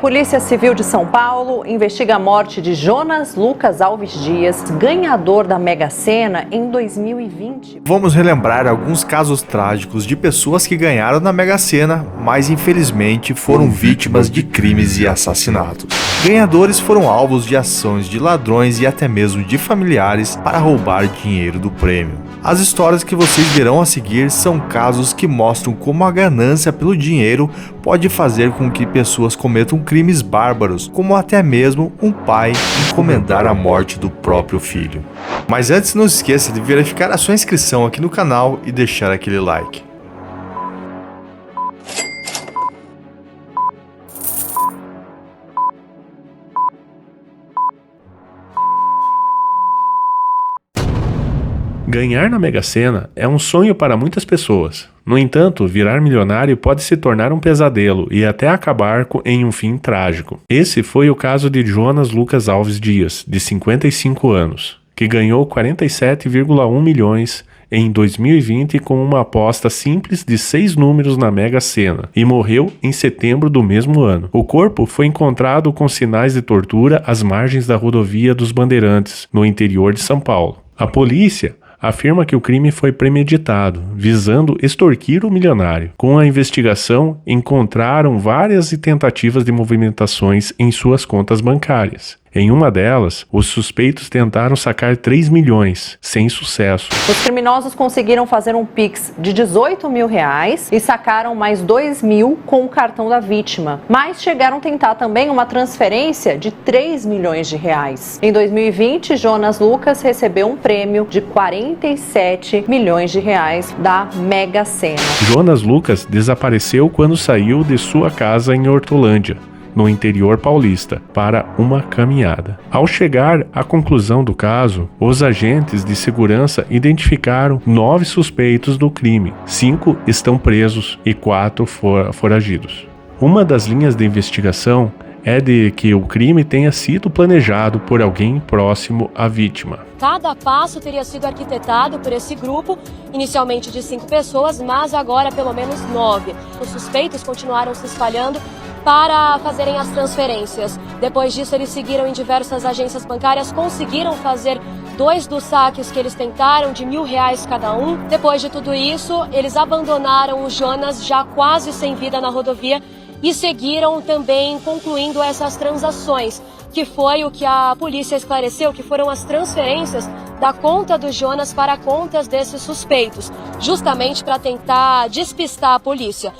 Polícia Civil de São Paulo investiga a morte de Jonas Lucas Alves Dias, ganhador da Mega Sena em 2020. Vamos relembrar alguns casos trágicos de pessoas que ganharam na Mega Sena, mas infelizmente foram vítimas de crimes e assassinatos. Ganhadores foram alvos de ações de ladrões e até mesmo de familiares para roubar dinheiro do prêmio. As histórias que vocês verão a seguir são casos que mostram como a ganância pelo dinheiro pode fazer com que pessoas cometam crimes bárbaros, como até mesmo um pai encomendar a morte do próprio filho. Mas antes, não se esqueça de verificar a sua inscrição aqui no canal e deixar aquele like. Ganhar na Mega Sena é um sonho para muitas pessoas. No entanto, virar milionário pode se tornar um pesadelo e até acabar em um fim trágico. Esse foi o caso de Jonas Lucas Alves Dias, de 55 anos, que ganhou 47,1 milhões em 2020 com uma aposta simples de 6 números na Mega Sena e morreu em setembro do mesmo ano. O corpo foi encontrado com sinais de tortura às margens da rodovia dos Bandeirantes, no interior de São Paulo. A polícia afirma que o crime foi premeditado, visando extorquir o milionário. Com a investigação, encontraram várias tentativas de movimentações em suas contas bancárias. Em uma delas, os suspeitos tentaram sacar 3 milhões, sem sucesso. Os criminosos conseguiram fazer um Pix de R$18 mil e sacaram mais 2 mil com o cartão da vítima. Mas chegaram a tentar também uma transferência de 3 milhões de reais. Em 2020, Jonas Lucas recebeu um prêmio de 47 milhões de reais da Mega Sena. Jonas Lucas desapareceu quando saiu de sua casa em Hortolândia, no interior paulista, para uma caminhada. Ao chegar à conclusão do caso, os agentes de segurança identificaram 9 suspeitos do crime. 5 estão presos e 4 foragidos. Uma das linhas de investigação é de que o crime tenha sido planejado por alguém próximo à vítima. Cada passo teria sido arquitetado por esse grupo, inicialmente de 5 pessoas, mas agora pelo menos 9. Os suspeitos continuaram se espalhando para fazerem as transferências. Depois disso, eles seguiram em diversas agências bancárias, conseguiram fazer 2 dos saques que eles tentaram, de R$1.000 cada um. Depois de tudo isso, eles abandonaram o Jonas já quase sem vida na rodovia e seguiram também concluindo essas transações, que foi o que a polícia esclareceu, que foram as transferências da conta do Jonas para contas desses suspeitos, justamente para tentar despistar a polícia.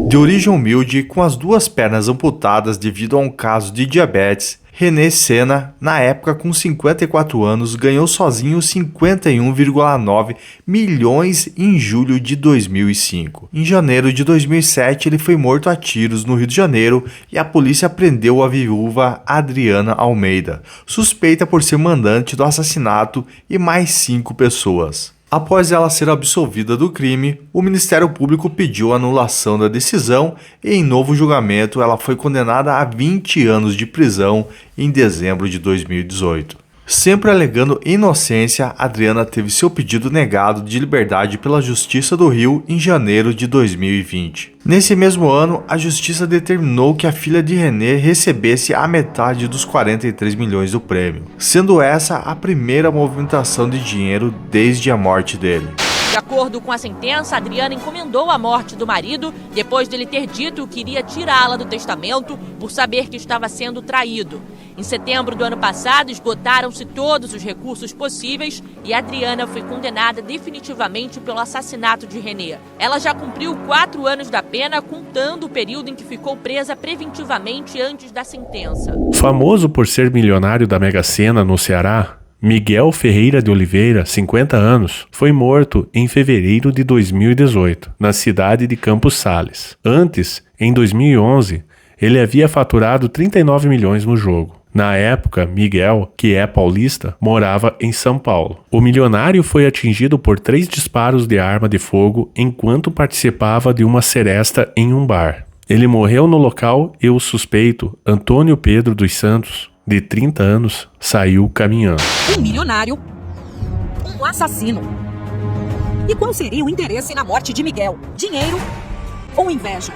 De origem humilde, com as 2 pernas amputadas devido a um caso de diabetes, René Sena, na época com 54 anos, ganhou sozinho 51,9 milhões em julho de 2005. Em janeiro de 2007, ele foi morto a tiros no Rio de Janeiro e a polícia prendeu a viúva Adriana Almeida, suspeita por ser mandante do assassinato, e mais 5 pessoas. Após ela ser absolvida do crime, o Ministério Público pediu a anulação da decisão e, em novo julgamento, ela foi condenada a 20 anos de prisão em dezembro de 2018. Sempre alegando inocência, Adriana teve seu pedido negado de liberdade pela Justiça do Rio em janeiro de 2020. Nesse mesmo ano, a Justiça determinou que a filha de René recebesse a metade dos 43 milhões do prêmio, sendo essa a primeira movimentação de dinheiro desde a morte dele. De acordo com a sentença, Adriana encomendou a morte do marido depois dele ter dito que iria tirá-la do testamento por saber que estava sendo traído. Em setembro do ano passado, esgotaram-se todos os recursos possíveis e Adriana foi condenada definitivamente pelo assassinato de René. Ela já cumpriu 4 anos da pena, contando o período em que ficou presa preventivamente antes da sentença. Famoso por ser milionário da Mega Sena no Ceará, Miguel Ferreira de Oliveira, 50 anos, foi morto em fevereiro de 2018, na cidade de Campos Sales. Antes, em 2011, ele havia faturado 39 milhões no jogo. Na época, Miguel, que é paulista, morava em São Paulo. O milionário foi atingido por 3 disparos de arma de fogo enquanto participava de uma seresta em um bar. Ele morreu no local e o suspeito, Antônio Pedro dos Santos, de 30 anos, saiu caminhando. Um milionário, um assassino. E qual seria o interesse na morte de Miguel? Dinheiro ou inveja?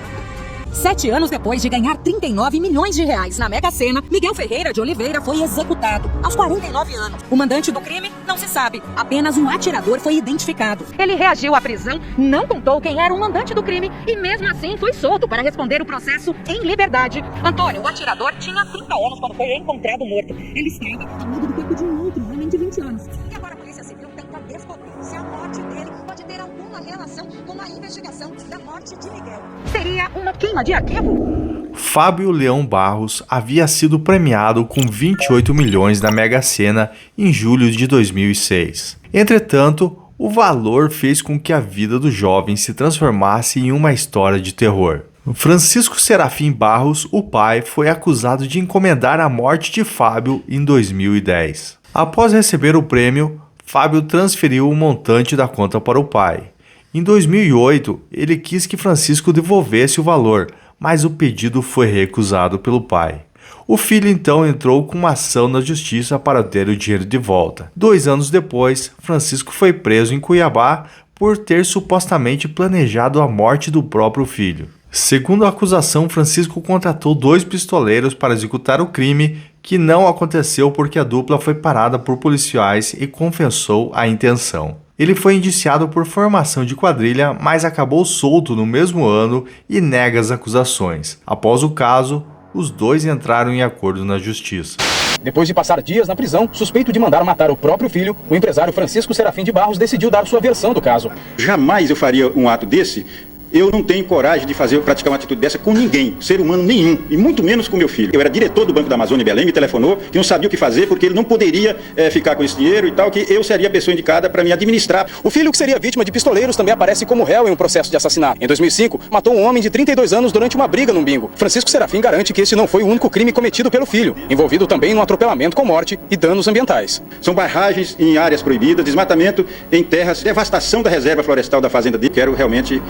7 anos depois de ganhar 39 milhões de reais na Mega Sena, Miguel Ferreira de Oliveira foi executado aos 49 anos. O mandante do crime não se sabe, apenas um atirador foi identificado. Ele reagiu à prisão, não contou quem era o mandante do crime e mesmo assim foi solto para responder o processo em liberdade. Antônio, o atirador, tinha 30 anos quando foi encontrado morto. Ele estava ao lado do corpo de um outro homem de 20 anos. E agora a Polícia Civil tenta descobrir se a morte dele pode ter alguma relação com a investigação da morte de Miguel. Seria uma queima de arquivo? Fábio Leão Barros havia sido premiado com 28 milhões na Mega Sena em julho de 2006. Entretanto, o valor fez com que a vida do jovem se transformasse em uma história de terror. Francisco Serafim Barros, o pai, foi acusado de encomendar a morte de Fábio em 2010. Após receber o prêmio, Fábio transferiu o montante da conta para o pai. Em 2008, ele quis que Francisco devolvesse o valor, mas o pedido foi recusado pelo pai. O filho então entrou com uma ação na justiça para ter o dinheiro de volta. 2 anos depois, Francisco foi preso em Cuiabá por ter supostamente planejado a morte do próprio filho. Segundo a acusação, Francisco contratou 2 pistoleiros para executar o crime, que não aconteceu porque a dupla foi parada por policiais e confessou a intenção. Ele foi indiciado por formação de quadrilha, mas acabou solto no mesmo ano e nega as acusações. Após o caso, os 2 entraram em acordo na justiça. Depois de passar dias na prisão, suspeito de mandar matar o próprio filho, o empresário Francisco Serafim de Barros decidiu dar sua versão do caso. Jamais eu faria um ato desse. Eu não tenho coragem de praticar uma atitude dessa com ninguém, ser humano nenhum, e muito menos com meu filho. Eu era diretor do Banco da Amazônia em Belém, me telefonou, que não sabia o que fazer, porque ele não poderia ficar com esse dinheiro e tal, que eu seria a pessoa indicada para me administrar. O filho, que seria vítima de pistoleiros, também aparece como réu em um processo de assassinato. Em 2005, matou um homem de 32 anos durante uma briga num bingo. Francisco Serafim garante que esse não foi o único crime cometido pelo filho, envolvido também num atropelamento com morte e danos ambientais. São barragens em áreas proibidas, desmatamento em terras, devastação da reserva florestal da fazenda dele. Quero realmente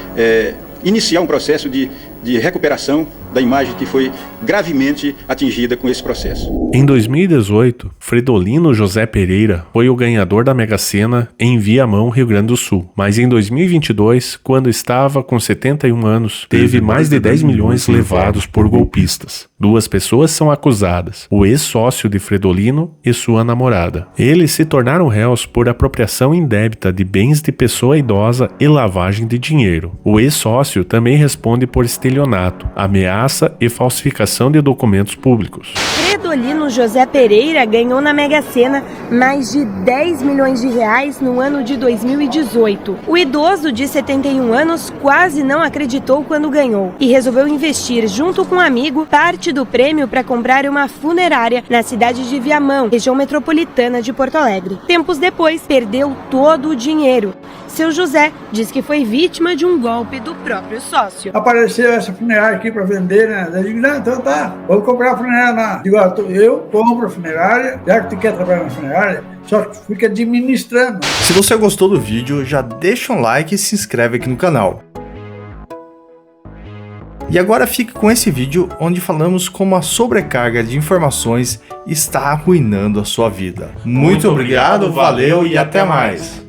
iniciar um processo de recuperação da imagem que foi gravemente atingida com esse processo. Em 2018, Fredolino José Pereira foi o ganhador da Mega Sena em Viamão, Rio Grande do Sul. Mas em 2022, quando estava com 71 anos, teve mais de 10 milhões levados por golpistas. 2 pessoas são acusadas, o ex-sócio de Fredolino e sua namorada. Eles se tornaram réus por apropriação indébita de bens de pessoa idosa e lavagem de dinheiro. O ex-sócio também responde por estelionato, ameaça e falsificação de documentos públicos. Fredolino José Pereira ganhou na Mega Sena mais de 10 milhões de reais no ano de 2018. O idoso de 71 anos quase não acreditou quando ganhou e resolveu investir junto com um amigo parte do prêmio para comprar uma funerária na cidade de Viamão, região metropolitana de Porto Alegre. Tempos depois, perdeu todo o dinheiro. Seu José diz que foi vítima de um golpe do próprio sócio. Apareceu essa funerária aqui para vender, né? Eu digo, não, então tá, vou comprar a funerária lá. Digo, eu compro a funerária, já que tu quer trabalhar na funerária, só que fica administrando. Se você gostou do vídeo, já deixa um like e se inscreve aqui no canal. E agora fique com esse vídeo onde falamos como a sobrecarga de informações está arruinando a sua vida. Muito obrigado, valeu e até mais!